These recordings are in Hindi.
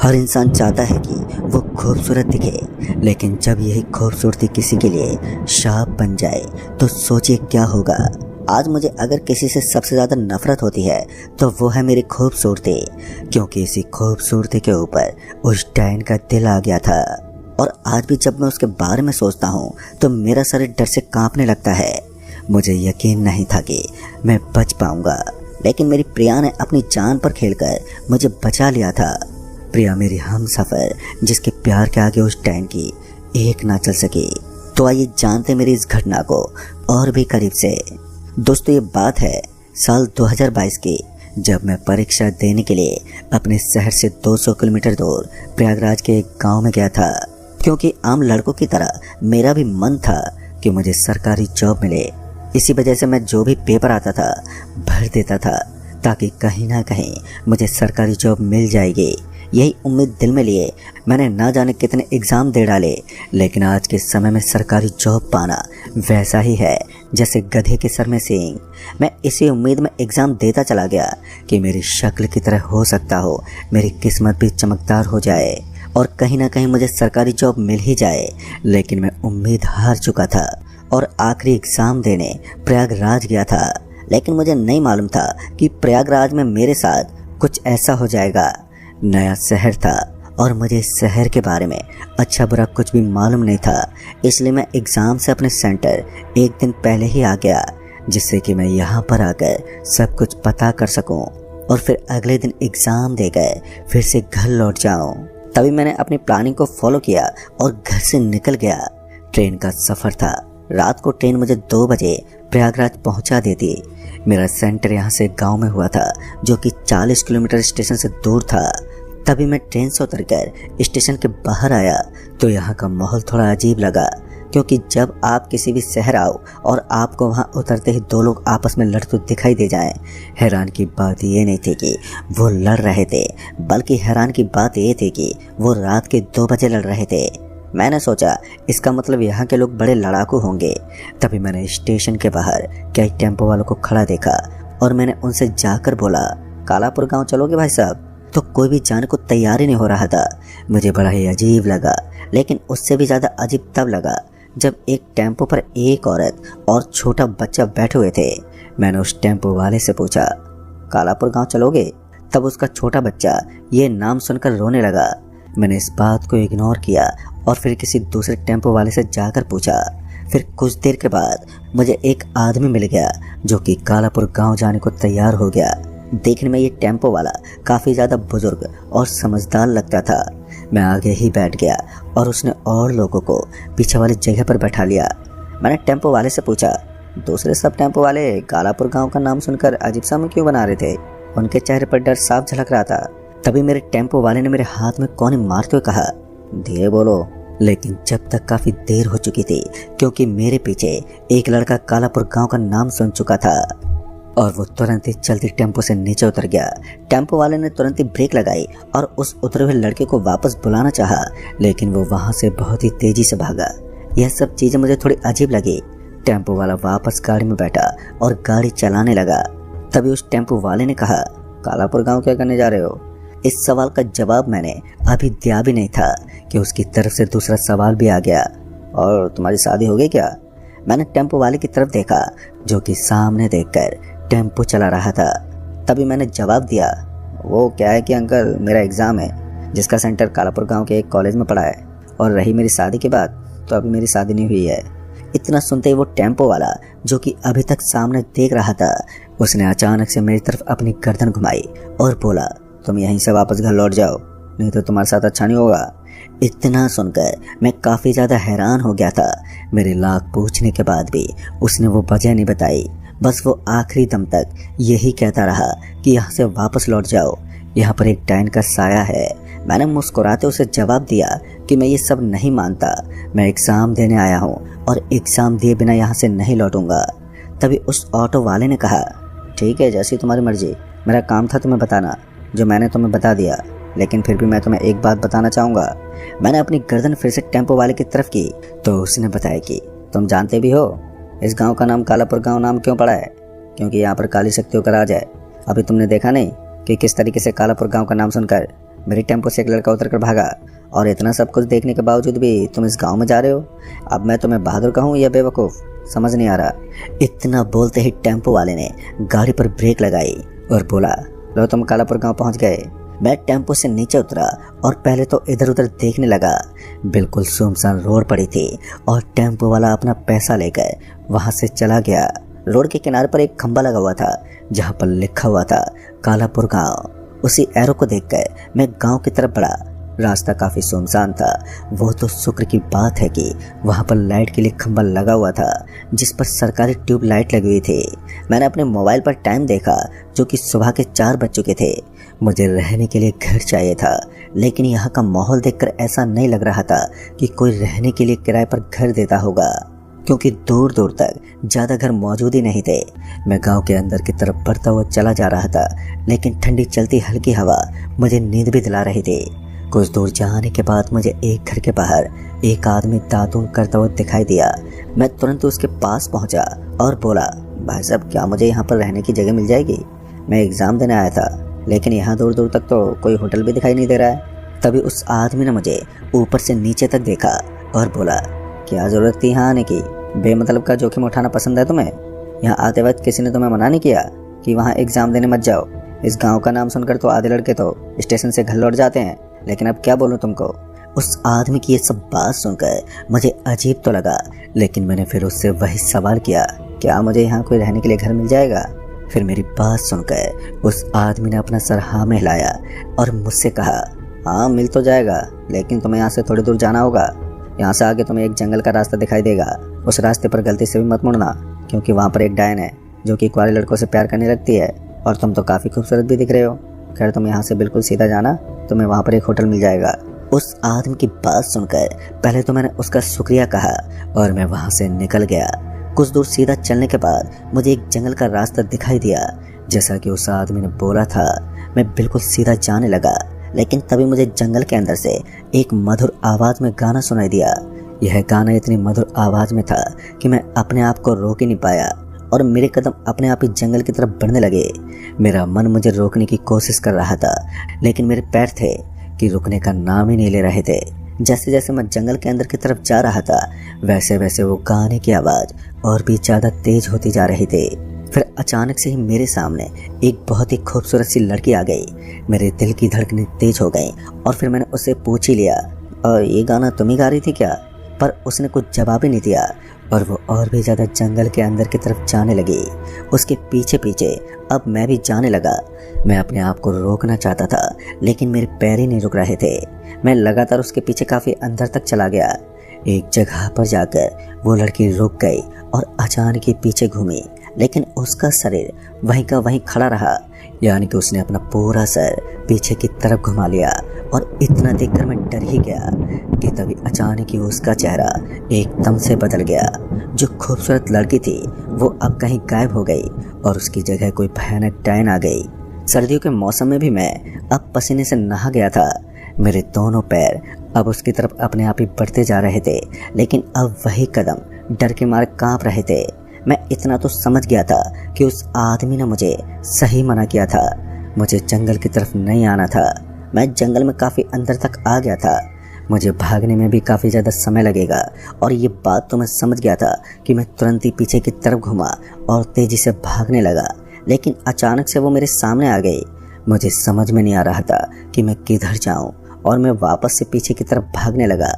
हर इंसान चाहता है कि वो खूबसूरत दिखे, लेकिन जब यही खूबसूरती किसी के लिए शाप बन जाए तो सोचिए क्या होगा। आज मुझे अगर किसी से सबसे ज़्यादा नफरत होती है तो वो है मेरी खूबसूरती, क्योंकि इसी खूबसूरती के ऊपर उस डायन का दिल आ गया था। और आज भी जब मैं उसके बारे में सोचता हूँ तो मेरा शरीर डर से कांपने लगता है। मुझे यकीन नहीं था कि मैं बच पाऊंगा, लेकिन मेरी प्रिया ने अपनी जान पर खेलकर मुझे बचा लिया था। प्रिया मेरी हमसफर, जिसके प्यार के आगे उस डायन की एक ना चल सकी। तो आइए जानते मेरी इस घटना को और भी करीब से। दोस्तों, ये बात है साल 2022 की, जब मैं परीक्षा देने के लिए अपने शहर से 200 किलोमीटर दूर प्रयागराज के एक गांव में गया था। क्योंकि आम लड़कों की तरह मेरा भी मन था कि मुझे सरकारी जॉब मिले। इसी वजह से मैं जो भी पेपर आता था भर देता था, ताकि कहीं ना कहीं मुझे सरकारी जॉब मिल जाएगी। यही उम्मीद दिल में लिए मैंने ना जाने कितने एग्ज़ाम दे डाले, लेकिन आज के समय में सरकारी जॉब पाना वैसा ही है जैसे गधे के सर में सींग। मैं इसी उम्मीद में एग्ज़ाम देता चला गया कि मेरी शक्ल की तरह हो सकता हो मेरी किस्मत भी चमकदार हो जाए और कहीं ना कहीं मुझे सरकारी जॉब मिल ही जाए। लेकिन मैं उम्मीद हार चुका था और आखिरी एग्ज़ाम देने प्रयागराज गया था। लेकिन मुझे नहीं मालूम था कि प्रयागराज में मेरे साथ कुछ ऐसा हो जाएगा। नया शहर था और मुझे इस शहर के बारे में अच्छा बुरा कुछ भी मालूम नहीं था, इसलिए मैं एग्ज़ाम से अपने सेंटर एक दिन पहले ही आ गया, जिससे कि मैं यहाँ पर आकर सब कुछ पता कर सकूँ और फिर अगले दिन एग्ज़ाम देकर फिर से घर लौट जाऊँ। तभी मैंने अपनी प्लानिंग को फॉलो किया और घर से निकल गया। ट्रेन का सफ़र था। रात को ट्रेन मुझे 2 बजे प्रयागराज पहुंचा देती। मेरा सेंटर यहाँ से गांव में हुआ था, जो कि 40 किलोमीटर स्टेशन से दूर था। तभी मैं ट्रेन से उतरकर स्टेशन के बाहर आया तो यहाँ का माहौल थोड़ा अजीब लगा, क्योंकि जब आप किसी भी शहर आओ और आपको वहाँ उतरते ही 2 लोग आपस में लड़ते दिखाई दे जाएं, हैरान की बात ये नहीं थी कि वो लड़ रहे थे, बल्कि हैरान की बात ये थी कि वो रात के 2 बजे लड़ रहे थे। मैंने सोचा इसका मतलब यहाँ के लोग बड़े लड़ाकू होंगे। तभी मैंने स्टेशन के बाहर कई टेम्पो वालों को खड़ा देखा और मैंने उनसे जाकर बोला, कालापुर गांव चलोगे भाई साहब? तो कोई भी जाने को तैयार ही नहीं हो रहा था। मुझे बड़ा ही अजीब लगा, लेकिन उससे भी ज़्यादा अजीब तब लगा जब एक टेम्पो पर एक औरत और छोटा बच्चा बैठे हुए थे। मैंने उस टेम्पो वाले से पूछा, कालापुर गाँव चलोगे? तब उसका छोटा बच्चा ये नाम सुनकर रोने लगा। मैंने इस बात को इग्नोर किया और फिर किसी दूसरे टेम्पो वाले से जाकर पूछा। फिर कुछ देर के बाद मुझे एक आदमी मिल गया जो कि कालापुर गांव जाने को तैयार हो गया। देखने में ये टेम्पो वाला काफ़ी ज़्यादा बुजुर्ग और समझदार लगता था। मैं आगे ही बैठ गया और उसने और लोगों को पीछे वाली जगह पर बैठा लिया। मैंने टेम्पो वाले से पूछा, दूसरे सब टेम्पो वाले कालापुर गाँव का नाम सुनकर अजीब सा मुँह क्यों बना रहे थे? उनके चेहरे पर डर साफ झलक रहा था। तभी मेरे टेम्पो वाले ने मेरे हाथ में कोनी मारते हुए कहा, धीरे बोलो। लेकिन जब तक काफ़ी देर हो चुकी थी, क्योंकि मेरे पीछे एक लड़का कालापुर गांव का नाम सुन चुका था और वो तुरंत ही चलती टेम्पो से नीचे उतर गया। टेम्पो वाले ने तुरंत ही ब्रेक लगाई और उस उतरे हुए लड़के को वापस बुलाना चाहा, लेकिन वो वहाँ से बहुत ही तेज़ी से भागा। यह सब चीज़ें मुझे थोड़ी अजीब लगी। टेम्पो वाला वापस गाड़ी में बैठा और गाड़ी चलाने लगा। तभी उस टेम्पो वाले ने कहा, कालापुर गाँव क्या करने जा रहे हो? इस सवाल का जवाब मैंने अभी दिया भी नहीं था कि उसकी तरफ से दूसरा सवाल भी आ गया, और तुम्हारी शादी हो गई क्या? मैंने टेम्पो वाले की तरफ देखा, जो कि सामने देखकर टेम्पो चला रहा था। तभी मैंने जवाब दिया, वो क्या है कि अंकल, मेरा एग्ज़ाम है जिसका सेंटर कालापुर गांव के एक कॉलेज में पड़ा है, और रही मेरी शादी की बात, तो अभी मेरी शादी नहीं हुई है। इतना सुनते ही वो टेम्पो वाला, जो कि अभी तक सामने देख रहा था, उसने अचानक से मेरी तरफ अपनी गर्दन घुमाई और बोला, तुम यहीं से वापस घर लौट जाओ, नहीं तो तुम्हारे साथ अच्छा नहीं होगा। इतना सुनकर मैं काफ़ी ज़्यादा हैरान हो गया था। मेरे लाख पूछने के बाद भी उसने वो वजह नहीं बताई। बस वो आखिरी दम तक यही कहता रहा कि यहाँ से वापस लौट जाओ, यहाँ पर एक डायन का साया है। मैंने मुस्कुराते उसे जवाब दिया कि मैं ये सब नहीं मानता, मैं एग्ज़ाम देने आया हूँ और एग्ज़ाम दिए बिना यहाँ से नहीं लौटूंगा। तभी उस ऑटो वाले ने कहा, ठीक है, जैसी तुम्हारी मर्जी, मेरा काम था तुम्हें बताना, जो मैंने तुम्हें बता दिया, लेकिन फिर भी मैं तुम्हें एक बात बताना चाहूँगा। मैंने अपनी गर्दन फिर से टेम्पो वाले की तरफ की तो उसने बताया कि तुम जानते भी हो इस गांव का नाम कालापुर गांव नाम क्यों पड़ा है? क्योंकि यहाँ पर काली शक्तियों का राज है। अभी तुमने देखा नहीं कि किस तरीके से कालापुर गांव का नाम सुनकर मेरी टेम्पो से एक लड़का उतर कर भागा, और इतना सब कुछ देखने के बावजूद भी तुम इस गांव में जा रहे हो। अब मैं तुम्हें बहादुर कहूँ या बेवकूफ़, समझ नहीं आ रहा। इतना बोलते ही टेम्पो वाले ने गाड़ी पर ब्रेक लगाई और बोला, लो तुम कालापुर गांव पहुंच गए। मैं टेम्पो से नीचे उतरा और पहले तो इधर उधर देखने लगा। बिल्कुल सुनसान रोड पड़ी थी और टेम्पो वाला अपना पैसा लेकर वहां से चला गया। रोड के किनारे पर एक खंबा लगा हुआ था जहां पर लिखा हुआ था कालापुर गांव। उसी एरो को देखकर मैं गांव की तरफ बढ़ा। रास्ता काफ़ी सुनसान था। वो तो शुक्र की बात है कि वहाँ पर लाइट के लिए खंबा लगा हुआ था जिस पर सरकारी ट्यूब लाइट लगी हुई थी। मैंने अपने मोबाइल पर टाइम देखा जो कि सुबह के 4 बज चुके थे। मुझे रहने के लिए घर चाहिए था, लेकिन यहाँ का माहौल देखकर ऐसा नहीं लग रहा था कि कोई रहने के लिए किराए पर घर देता होगा, क्योंकि दूर दूर तक ज़्यादा घर मौजूद ही नहीं थे। मैं गांव के अंदर की तरफ बढ़ता हुआ चला जा रहा था, लेकिन ठंडी चलती हल्की हवा मुझे नींद भी दिला रही थी। कुछ दूर जाने के बाद मुझे एक घर के बाहर एक आदमी दातून करता हुआ दिखाई दिया। मैं तुरंत उसके पास पहुंचा और बोला, भाई साहब क्या मुझे यहाँ पर रहने की जगह मिल जाएगी? मैं एग्ज़ाम देने आया था, लेकिन यहाँ दूर दूर तक तो कोई होटल भी दिखाई नहीं दे रहा है। तभी उस आदमी ने मुझे ऊपर से नीचे तक देखा और बोला, क्या ज़रूरत थी यहाँ आने की? बेमतलब का जोखिम उठाना पसंद है तुम्हें? यहाँ आते वक्त किसी ने तुम्हें मना नहीं किया कि वहाँ एग्ज़ाम देने मत जाओ? इस गांव का नाम सुनकर तो आधे लड़के तो स्टेशन से घर लौट जाते हैं, लेकिन अब क्या बोलूँ तुमको। उस आदमी की ये सब बात सुनकर मुझे अजीब तो लगा, लेकिन मैंने फिर उससे वही सवाल किया, क्या मुझे यहाँ कोई रहने के लिए घर मिल जाएगा? फिर मेरी बात सुनकर उस आदमी ने अपना सर हाँ में हिलाया और मुझसे कहा, हाँ मिल तो जाएगा, लेकिन तुम्हें यहाँ से थोड़ी दूर जाना होगा। यहाँ से आगे तुम्हें एक जंगल का रास्ता दिखाई देगा। उस रास्ते पर गलती से भी मत मुड़ना, क्योंकि वहाँ पर एक डायन है जो कि कुंवारे लड़कों से प्यार करने लगती है, और तुम तो काफ़ी खूबसूरत भी दिख रहे हो। खैर तुम यहाँ से बिल्कुल सीधा जाना, तुम्हें वहाँ पर एक होटल मिल जाएगा। उस आदमी की बात सुनकर पहले तो मैंने उसका शुक्रिया कहा और मैं वहाँ से निकल गया। कुछ दूर सीधा चलने के बाद मुझे एक जंगल का रास्ता दिखाई दिया। जैसा कि उस आदमी ने बोला था, मैं बिल्कुल सीधा जाने लगा, लेकिन तभी मुझे जंगल के अंदर से एक मधुर आवाज़ में गाना सुनाई दिया। यह गाना इतनी मधुर आवाज़ में था कि मैं अपने आप को रोक ही नहीं पाया और मेरे कदम अपने आप ही जंगल की तरफ बढ़ने लगे। मेरा मन मुझे रोकने की कोशिश कर रहा था, लेकिन मेरे पैर थे कि रुकने का नाम ही नहीं ले रहे थे। जैसे जैसे मैं जंगल के अंदर की तरफ जा रहा था, वैसे वैसे वो गाने की आवाज़ और भी ज़्यादा तेज होती जा रही थी। फिर अचानक से ही मेरे सामने एक बहुत ही खूबसूरत सी लड़की आ गई। मेरे दिल की धड़कनें तेज हो गई और फिर मैंने उससे पूछ ही लिया, और ये गाना तुम ही गा रही थी क्या? पर उसने कुछ जवाब ही नहीं दिया और वो और भी ज़्यादा जंगल के अंदर की तरफ जाने लगी। उसके पीछे पीछे अब मैं भी जाने लगा। मैं अपने आप को रोकना चाहता था, लेकिन मेरे पैर ही नहीं रुक रहे थे। मैं लगातार उसके पीछे काफ़ी अंदर तक चला गया। एक जगह पर जाकर वो लड़की रुक गई और अचानक ही पीछे घूमी, लेकिन उसका शरीर वहीं का वहीं खड़ा रहा। यानी कि उसने अपना पूरा सर पीछे की तरफ घुमा लिया, और इतना देखकर मैं डर ही गया कि तभी अचानक ही उसका चेहरा एकदम से बदल गया। जो खूबसूरत लड़की थी वो अब कहीं गायब हो गई और उसकी जगह कोई भयानक डायन आ गई। सर्दियों के मौसम में भी मैं अब पसीने से नहा गया था। मेरे दोनों पैर अब उसकी तरफ अपने आप ही बढ़ते जा रहे थे, लेकिन अब वही कदम डर के मारे कांप रहे थे। मैं इतना तो समझ गया था कि उस आदमी ने मुझे सही मना किया था। मुझे जंगल की तरफ नहीं आना था। मैं जंगल में काफ़ी अंदर तक आ गया था। मुझे भागने में भी काफ़ी ज़्यादा समय लगेगा, और ये बात तो मैं समझ गया था कि मैं तुरंत ही पीछे की तरफ घुमा और तेज़ी से भागने लगा। लेकिन अचानक से वो मेरे सामने आ गई। मुझे समझ में नहीं आ रहा था कि मैं किधर जाऊं, और मैं वापस से पीछे की तरफ भागने लगा।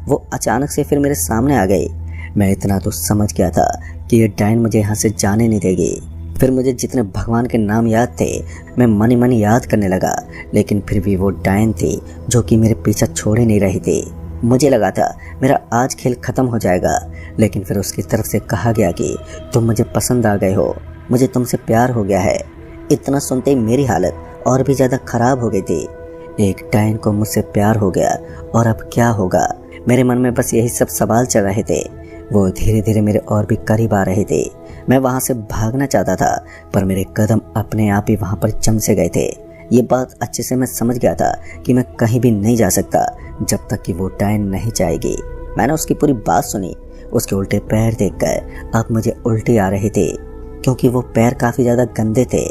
वो अचानक से फिर मेरे सामने आ गई। मैं इतना तो समझ गया था कि ये डायन मुझे यहाँ से जाने नहीं देगी। फिर मुझे जितने भगवान के नाम याद थे मैं मन ही मन याद करने लगा, लेकिन फिर भी वो डायन थी जो कि मेरे पीछा छोड़े नहीं रही थी। मुझे लगा था मेरा आज खेल ख़त्म हो जाएगा, लेकिन फिर उसकी तरफ से कहा गया कि तुम मुझे पसंद आ गए हो, मुझे तुमसे प्यार हो गया है। इतना सुनते ही मेरी हालत और भी ज़्यादा ख़राब हो गई थी। एक डायन को मुझसे प्यार हो गया, और अब क्या होगा? मेरे मन में बस यही सब सवाल चल रहे थे। वो धीरे धीरे मेरे और भी करीब आ रहे थे। मैं वहाँ से भागना चाहता था, पर मेरे कदम अपने आप ही वहाँ पर जम से गए थे। ये बात अच्छे से मैं समझ गया था कि मैं कहीं भी नहीं जा सकता जब तक कि वो डायन नहीं जाएगी। मैंने उसकी पूरी बात सुनी। उसके उल्टे पैर देखकर अब मुझे उल्टी आ रहे थे, क्योंकि वो पैर काफ़ी ज़्यादा गंदे थे।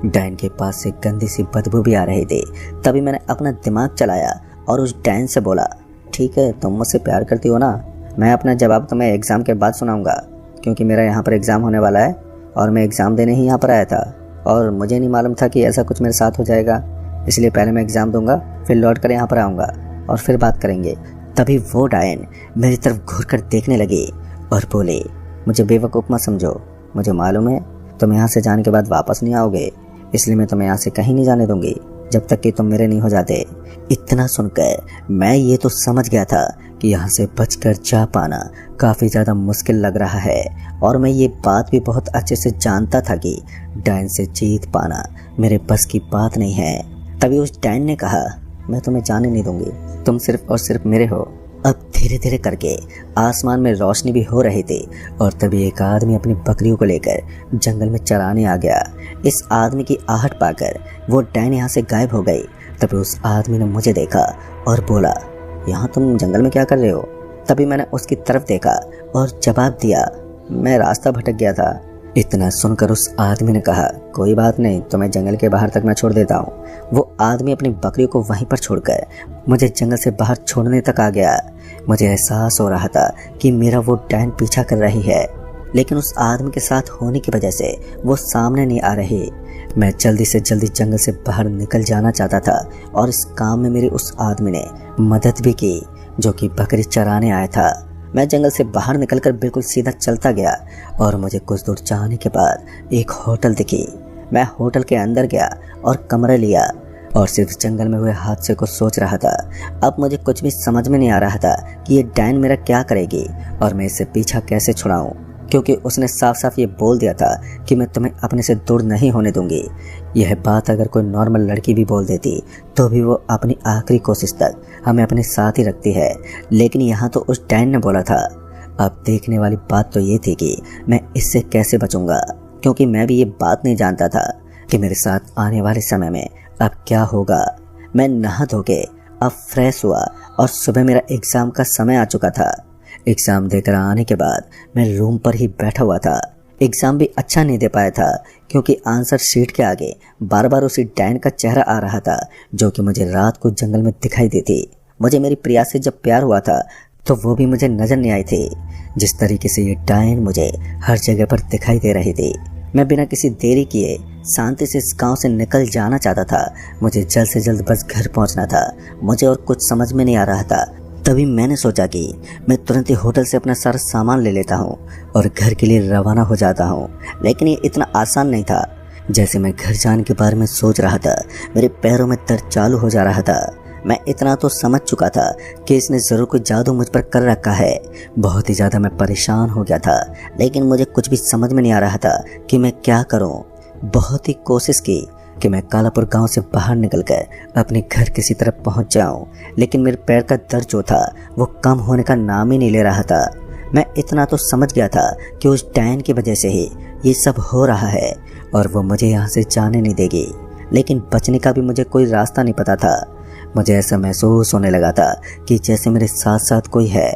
डैन के पास से गंदी सी बदबू भी आ रही थी। तभी मैंने अपना दिमाग चलाया और उस डैन से बोला, ठीक है तुम मुझसे प्यार करती हो ना, मैं अपना जवाब तुम्हें एग्ज़ाम के बाद सुनाऊंगा, क्योंकि मेरा यहाँ पर एग्ज़ाम होने वाला है और मैं एग्ज़ाम देने ही यहाँ पर आया था और मुझे नहीं मालूम था कि ऐसा कुछ मेरे साथ हो जाएगा। इसलिए पहले मैं एग्ज़ाम दूंगा, फिर लौट कर यहाँ पर आऊँगा और फिर बात करेंगे। तभी वो डायन मेरी तरफ घूर कर देखने लगी और बोले, मुझे बेवकूफ़ मत समझो, मुझे मालूम है तुम यहाँ से जाने के बाद वापस नहीं आओगे, इसलिए मैं तुम्हें यहाँ से कहीं नहीं जाने दूंगी जब तक कि तुम मेरे नहीं हो जाते। इतना सुनकर मैं ये तो समझ गया था कि यहाँ से बचकर जा पाना काफ़ी ज़्यादा मुश्किल लग रहा है और मैं ये बात भी बहुत अच्छे से जानता था कि डायन से जीत पाना मेरे बस की बात नहीं है। तभी उस डायन ने कहा, मैं तुम्हें जाने नहीं दूंगी, तुम सिर्फ और सिर्फ मेरे हो। अब धीरे धीरे करके आसमान में रोशनी भी हो रही थी और तभी एक आदमी अपनी बकरियों को लेकर जंगल में चराने आ गया। इस आदमी की आहट पाकर वो डायन यहाँ से गायब हो गई। तभी उस आदमी ने मुझे देखा और बोला, यहाँ तुम जंगल में क्या कर रहे हो? तभी मैंने उसकी तरफ देखा और जवाब दिया, मैं रास्ता भटक गया था। इतना सुनकर उस आदमी ने कहा, कोई बात नहीं, तुम्हें जंगल के बाहर तक मैं छोड़ देता हूँ। वो आदमी अपनी बकरियों को वहीं पर छोड़कर मुझे जंगल से बाहर छोड़ने तक आ गया। मुझे एहसास हो रहा था कि मेरा वो डायन पीछा कर रही है, लेकिन उस आदमी के साथ होने की वजह से वो सामने नहीं आ रही। मैं जल्दी से जल्दी जंगल से बाहर निकल जाना चाहता था और इस काम में मेरी उस आदमी ने मदद भी की जो कि बकरी चराने आया था। मैं जंगल से बाहर निकलकर बिल्कुल सीधा चलता गया और मुझे कुछ दूर जाने के बाद एक होटल दिखी। मैं होटल के अंदर गया और कमरा लिया और सिर्फ जंगल में हुए हादसे को सोच रहा था। अब मुझे कुछ भी समझ में नहीं आ रहा था कि ये डायन मेरा क्या करेगी और मैं इससे पीछा कैसे छुड़ाऊं, क्योंकि उसने साफ साफ ये बोल दिया था कि मैं तुम्हें अपने से दूर नहीं होने दूंगी। यह बात अगर कोई नॉर्मल लड़की भी बोल देती तो भी वो अपनी आखिरी कोशिश तक हमें अपने साथ ही रखती है, लेकिन यहाँ तो उस डायन ने बोला था। अब देखने वाली बात तो ये थी कि मैं इससे कैसे बचूंगा, क्योंकि मैं भी ये बात नहीं जानता था कि मेरे साथ आने वाले समय में अब क्या होगा। मैं नहा धो के अब फ्रेश हुआ और सुबह मेरा एग्ज़ाम का समय आ चुका था। एग्ज़ाम देकर आने के बाद मैं रूम पर ही बैठा हुआ था। एग्ज़ाम भी अच्छा नहीं दे पाया था क्योंकि आंसर शीट के आगे बार बार उसी डायन का चेहरा आ रहा था जो कि मुझे रात को जंगल में दिखाई देती। मुझे मेरी प्रिया से जब प्यार हुआ था तो वो भी मुझे नज़र नहीं आई थी। जिस तरीके से ये डायन मुझे हर जगह पर दिखाई दे रही थी, मैं बिना किसी देरी किए शांति से इस गांव से निकल जाना चाहता था। मुझे जल्द से जल्द बस घर पहुंचना था। मुझे और कुछ समझ में नहीं आ रहा था। तभी मैंने सोचा कि मैं तुरंत ही होटल से अपना सारा सामान ले लेता हूँ और घर के लिए रवाना हो जाता हूँ। लेकिन ये इतना आसान नहीं था। जैसे मैं घर जाने के बारे में सोच रहा था, मेरे पैरों में दर्द चालू हो जा रहा था। मैं इतना तो समझ चुका था कि इसने ज़रूर कोई जादू मुझ पर कर रखा है। बहुत ही ज़्यादा मैं परेशान हो गया था, लेकिन मुझे कुछ भी समझ में नहीं आ रहा था कि मैं क्या करूँ। बहुत ही कोशिश की कि मैं कालापुर गांव से बाहर निकलकर अपने घर किसी तरफ पहुंच जाऊं, लेकिन मेरे पैर का दर्द जो था वो कम होने का नाम ही नहीं ले रहा था। मैं इतना तो समझ गया था कि उस डायन की वजह से ही ये सब हो रहा है और वो मुझे यहाँ से जाने नहीं देगी, लेकिन बचने का भी मुझे कोई रास्ता नहीं पता था। मुझे ऐसा महसूस होने लगा था कि जैसे मेरे साथ साथ कोई है।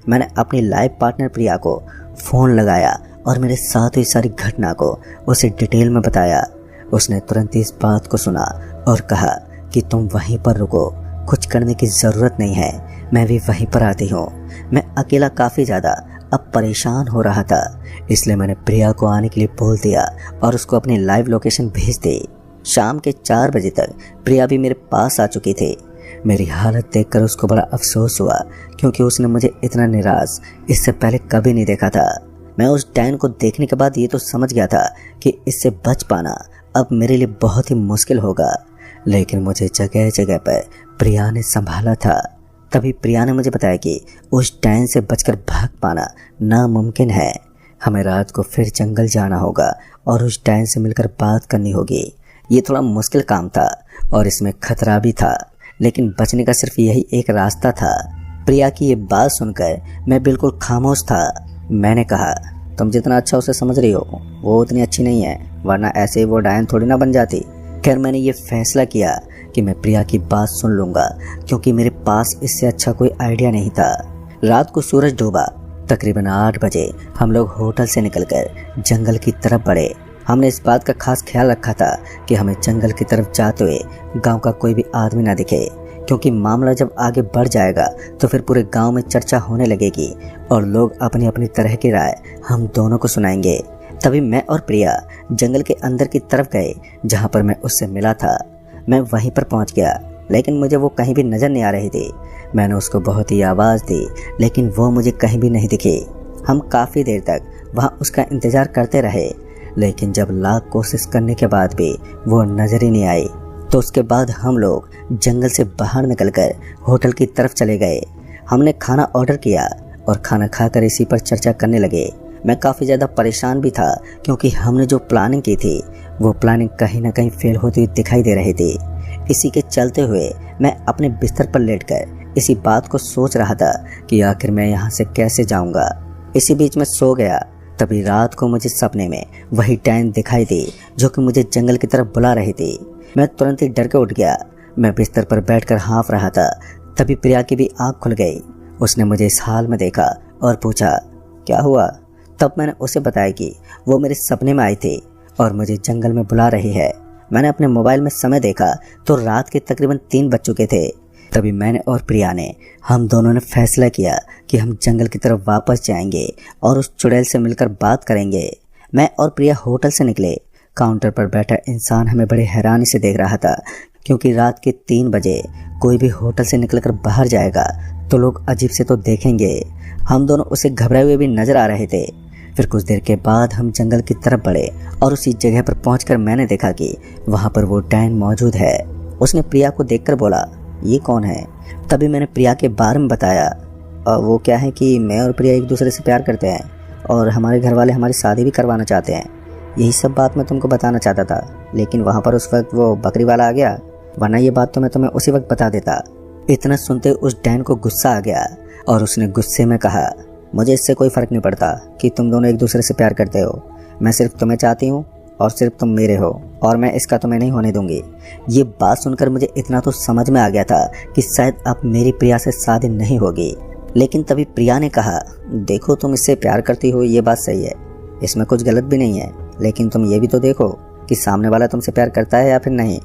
मैंने अपनी लाइफ पार्टनर प्रिया को फ़ोन लगाया और मेरे साथ हुई सारी घटना को उसे डिटेल में बताया। उसने तुरंत इस बात को सुना और कहा कि तुम वहीं पर रुको, कुछ करने की ज़रूरत नहीं है, मैं भी वहीं पर आती हूँ। मैं अकेला काफ़ी ज़्यादा अब परेशान हो रहा था, इसलिए मैंने प्रिया को आने के लिए बोल दिया और उसको अपनी लाइव लोकेशन भेज दी। शाम के 4 बजे तक प्रिया भी मेरे पास आ चुकी थी। मेरी हालत देखकर उसको बड़ा अफसोस हुआ क्योंकि उसने मुझे इतना निराश इससे पहले कभी नहीं देखा था। मैं उस डायन को देखने के बाद ये तो समझ गया था कि इससे बच पाना अब मेरे लिए बहुत ही मुश्किल होगा, लेकिन मुझे जगह जगह पर प्रिया ने संभाला था। तभी प्रिया ने मुझे बताया कि उस डायन से बचकर भाग पाना नामुमकिन है। हमें रात को फिर जंगल जाना होगा और उस डायन से मिलकर बात करनी होगी। ये थोड़ा मुश्किल काम था और इसमें खतरा भी था, लेकिन बचने का सिर्फ यही एक रास्ता था। प्रिया की ये बात सुनकर मैं बिल्कुल खामोश था। मैंने कहा, तुम जितना अच्छा उसे समझ रही हो वो उतनी अच्छी नहीं है, वरना ऐसे ही वो डायन थोड़ी ना बन जाती। खैर मैंने ये फैसला किया कि मैं प्रिया की बात सुन लूँगा क्योंकि मेरे पास इससे अच्छा कोई आइडिया नहीं था। रात को सूरज डूबा। तकरीबन 8 बजे हम लोग होटल से निकलकर जंगल की तरफ बढ़े। हमने इस बात का खास ख्याल रखा था कि हमें जंगल की तरफ जाते हुए गांव का कोई भी आदमी ना दिखे, क्योंकि मामला जब आगे बढ़ जाएगा तो फिर पूरे गांव में चर्चा होने लगेगी और लोग अपनी अपनी तरह की राय हम दोनों को सुनाएंगे। तभी मैं और प्रिया जंगल के अंदर की तरफ गए जहाँ पर मैं उससे मिला था। मैं वहीं पर पहुँच गया, लेकिन मुझे वो कहीं भी नज़र नहीं आ रही थी। मैंने उसको बहुत ही आवाज़ दी, लेकिन वो मुझे कहीं भी नहीं दिखी। हम काफ़ी देर तक वहाँ उसका इंतज़ार करते रहे, लेकिन जब लाख कोशिश करने के बाद भी वो नज़र ही नहीं आई, तो उसके बाद हम लोग जंगल से बाहर निकलकर होटल की तरफ चले गए। हमने खाना ऑर्डर किया और खाना खाकर इसी पर चर्चा करने लगे। मैं काफ़ी ज़्यादा परेशान भी था, क्योंकि हमने जो प्लानिंग की थी वो प्लानिंग कहीं ना कहीं फेल होती हुई दिखाई दे रही थी। इसी के चलते हुए मैं अपने बिस्तर पर लेटकर इसी बात को सोच रहा था कि आखिर मैं यहाँ से कैसे जाऊँगा। इसी बीच में सो गया। तभी रात को मुझे सपने में वही टैन दिखाई दी जो कि मुझे जंगल की तरफ बुला रही थी। मैं तुरंत ही डर के उठ गया। मैं बिस्तर पर बैठकर हाँफ रहा था। तभी प्रिया की भी आंख खुल गई। उसने मुझे इस हाल में देखा और पूछा, क्या हुआ? तब मैंने उसे बताया कि वो मेरे सपने में आई थी और मुझे जंगल में बुला रही है। मैंने अपने मोबाइल में समय देखा तो रात के तकरीबन 3 बज चुके थे। तभी मैंने और प्रिया ने हम दोनों ने फैसला किया कि हम जंगल की तरफ वापस जाएंगे और उस चुड़ैल से मिलकर बात करेंगे। मैं और प्रिया होटल से निकले। काउंटर पर बैठा इंसान हमें बड़े हैरानी से देख रहा था, क्योंकि रात के 3 बजे कोई भी होटल से निकलकर बाहर जाएगा तो लोग अजीब से तो देखेंगे। हम दोनों उसे घबराए हुए भी नजर आ रहे थे। फिर कुछ देर के बाद हम जंगल की तरफ बढ़े और उसी जगह पर पहुंचकर मैंने देखा कि वहां पर वो डैन मौजूद है। उसने प्रिया को देखकर बोला, ये कौन है? तभी मैंने प्रिया के बारे में बताया। और वो क्या है कि मैं और प्रिया एक दूसरे से प्यार करते हैं और हमारे घर वाले हमारी शादी भी करवाना चाहते हैं। यही सब बात मैं तुमको बताना चाहता था, लेकिन वहाँ पर उस वक्त वो बकरी वाला आ गया, वरना ये बात तो मैं तुम्हें उसी वक्त बता देता। इतना सुनते उस डैन को गुस्सा आ गया और उसने गुस्से में कहा, मुझे इससे कोई फ़र्क नहीं पड़ता कि तुम दोनों एक दूसरे से प्यार करते हो। मैं सिर्फ तुम्हें चाहती हूँ और सिर्फ तुम मेरे हो, और मैं इसका तुम्हें नहीं होने दूंगी। ये बात सुनकर मुझे इतना तो समझ में आ गया था कि शायद अब मेरी प्रिया से शादी नहीं होगी। लेकिन तभी प्रिया ने कहा, देखो तुम इससे प्यार करती हो, ये बात सही है, इसमें कुछ गलत भी नहीं है, लेकिन तुम ये भी तो देखो कि सामने वाला तुमसे प्यार करता है या फिर नहीं।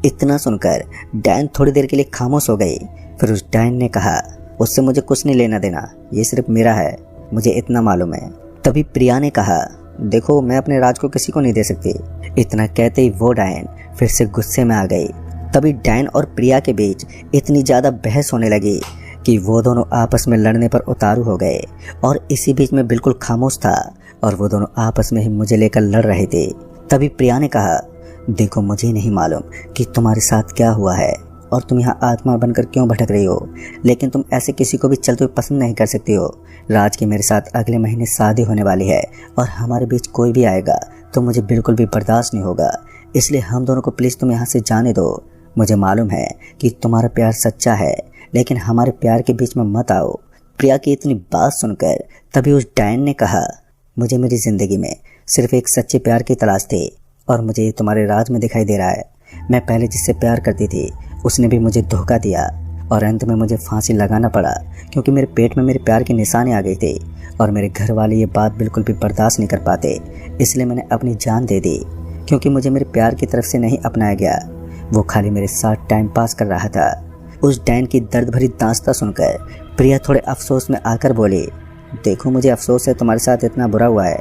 इतना सुनकर डैन थोड़ी देर के लिए खामोश हो गई। फिर उस डैन ने कहा, उससे मुझे कुछ नहीं लेना देना, ये सिर्फ मेरा है, मुझे इतना मालूम है। तभी प्रिया ने कहा, देखो मैं अपने राज को किसी को नहीं दे सकती। इतना कहते ही वो डैन फिर से गुस्से में आ गई। तभी डैन और प्रिया के बीच इतनी ज़्यादा बहस होने लगी कि वो दोनों आपस में लड़ने पर उतारू हो गए। और इसी बीच में बिल्कुल खामोश था और वो दोनों आपस में ही मुझे लेकर लड़ रहे थे। तभी प्रिया ने कहा, देखो मुझे नहीं मालूम कि तुम्हारे साथ क्या हुआ है और तुम यहाँ आत्मा बनकर क्यों भटक रही हो, लेकिन तुम ऐसे किसी को भी चलते हुए पसंद नहीं कर सकती हो। राज की मेरे साथ अगले महीने शादी होने वाली है और हमारे बीच कोई भी आएगा तो मुझे बिल्कुल भी बर्दाश्त नहीं होगा। इसलिए हम दोनों को प्लीज़ तुम यहाँ से जाने दो। मुझे मालूम है कि तुम्हारा प्यार सच्चा है, लेकिन हमारे प्यार के बीच में मत आओ। प्रिया की इतनी बात सुनकर तभी उस डैन ने कहा, मुझे मेरी ज़िंदगी में सिर्फ एक सच्चे प्यार की तलाश थी और मुझे ये तुम्हारे राज में दिखाई दे रहा है। मैं पहले जिससे प्यार करती थी उसने भी मुझे धोखा दिया और अंत में मुझे फांसी लगाना पड़ा, क्योंकि मेरे पेट में मेरे प्यार की निशानी आ गई थी और मेरे घर वाले ये बात बिल्कुल भी बर्दाश्त नहीं कर पाते। इसलिए मैंने अपनी जान दे दी, क्योंकि मुझे मेरे प्यार की तरफ से नहीं अपनाया गया। वो खाली मेरे साथ टाइम पास कर रहा था। उस डैन की दर्द भरी दास्तां सुनकर प्रिया थोड़े अफसोस में आकर बोली, देखो मुझे अफसोस है तुम्हारे साथ इतना बुरा हुआ है,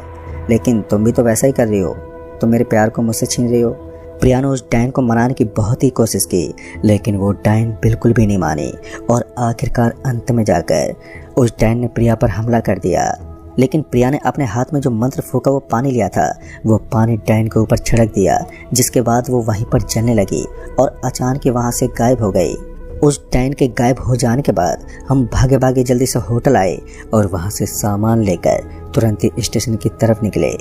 लेकिन तुम भी तो वैसा ही कर रही हो, तुम मेरे प्यार को मुझसे छीन रही हो। प्रिया ने उस डैन को मनाने की बहुत ही कोशिश की, लेकिन वो डैन बिल्कुल भी नहीं मानी और आखिरकार अंत में जाकर उस डैन ने प्रिया पर हमला कर दिया। लेकिन प्रिया ने अपने हाथ में जो मंत्र फूका वो पानी लिया था, वो पानी डैन के ऊपर छिड़क दिया, जिसके बाद वो वहीं पर जलने लगी और अचानक वहाँ से गायब हो गई। उस डैन के गायब हो जाने के बाद हम भागे भागे जल्दी से होटल आए और वहाँ से सामान लेकर तुरंत ही स्टेशन की तरफ निकले।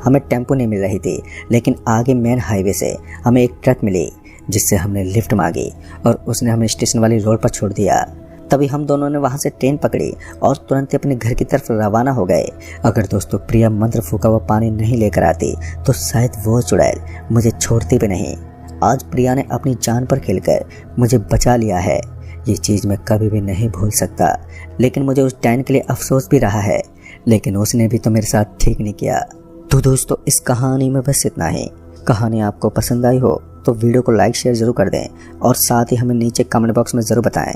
हमें टेम्पो नहीं मिल रही थी, लेकिन आगे मेन हाईवे से हमें एक ट्रक मिली, जिससे हमने लिफ्ट मांगी और उसने हमें स्टेशन वाली रोड पर छोड़ दिया। तभी हम दोनों ने वहाँ से ट्रेन पकड़ी और तुरंत अपने घर की तरफ रवाना हो गए। अगर दोस्तों प्रिया मंत्र फूका हुआ पानी नहीं लेकर आती तो शायद वो चुड़ैल मुझे छोड़ती भी नहीं। आज प्रिया ने अपनी जान पर खेलकर मुझे बचा लिया है, ये चीज़ मैं कभी भी नहीं भूल सकता। लेकिन मुझे उस डैन के लिए अफसोस भी रहा है, लेकिन उसने भी तो मेरे साथ ठीक नहीं किया। तो दोस्तों इस कहानी में बस इतना ही। कहानी आपको पसंद आई हो तो वीडियो को लाइक शेयर जरूर कर दें और साथ ही हमें नीचे कमेंट बॉक्स में ज़रूर बताएं